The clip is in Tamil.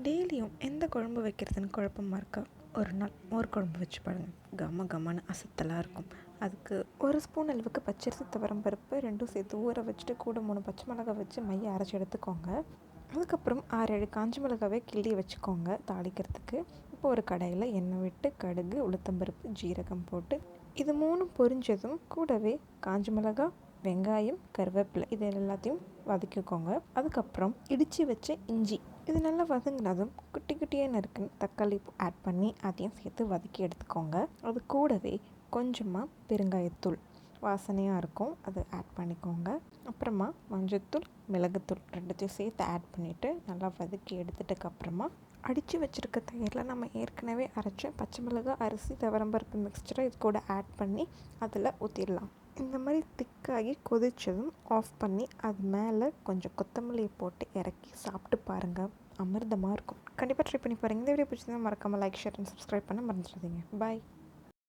டெய்லியும் எந்த குழம்பு வைக்கிறதுன்னு குழப்பமா இருக்கா? ஒரு நாள் மோர் குழம்பு வச்சு பாருங்கள். கம்மன்னு அசத்தலாக இருக்கும். அதுக்கு 1 ஸ்பூன் அளவுக்கு பச்சரிசி துவரம் பருப்பு 2ம் சேர்த்து ஊற வச்சுட்டு கூட 3 பச்சை மிளகாய் வச்சு மைய அரைச்சி எடுத்துக்கோங்க. அதுக்கப்புறம் 6-7 காஞ்ச மிளகாவே கிள்ளி வச்சுக்கோங்க தாளிக்கிறதுக்கு. இப்போ ஒரு கடாயில் எண்ணெய் விட்டு கடுகு, உளுத்தம்பருப்பு, ஜீரகம் போட்டு இது 3ம் பொரிஞ்சதும் கூடவே காஞ்ச மிளகாய், வெங்காயம், கருவேப்பிலை இது எல்லாத்தையும் வதக்கிக்கோங்க. அதுக்கப்புறம் இடித்து வச்ச இஞ்சி இது நல்லா வதங்கினதும் குட்டி குட்டியாக நறுக்குன்னு தக்காளி ஆட் பண்ணி அதையும் சேர்த்து வதக்கி எடுத்துக்கோங்க. அது கூடவே கொஞ்சமாக பெருங்காயத்தூள் வாசனையாக இருக்கும், அதை ஆட் பண்ணிக்கோங்க. அப்புறமா மஞ்சத்தூள், மிளகுத்தூள் 2த்தையும் சேர்த்து ஆட் பண்ணிவிட்டு நல்லா வதக்கி எடுத்துட்டதுக்கப்புறமா அடித்து வச்சுருக்க தயிரில் நம்ம ஏற்கனவே அரைச்ச பச்சை மிளகாய், அரிசி, துவரம்பருப்பு மிக்ஸ்சரை இது கூட ஆட் பண்ணி அதில் ஊற்றிடலாம். இந்த மாதிரி திக்காகி கொதித்ததும் ஆஃப் பண்ணி அது மேலே கொஞ்சம் கொத்தமல்லியை போட்டு இறக்கி சாப்பிட்டு பாருங்கள். அமிர்தமாக இருக்கும். கண்டிப்பாக ட்ரை பண்ணி பாருங்கள். இந்த வீடியோ பிடிச்சிருந்தா மறக்காமல் லைக், ஷேர் அண்ட் சப்ஸ்கிரைப் பண்ண மறந்துடாதீங்க. பாய்.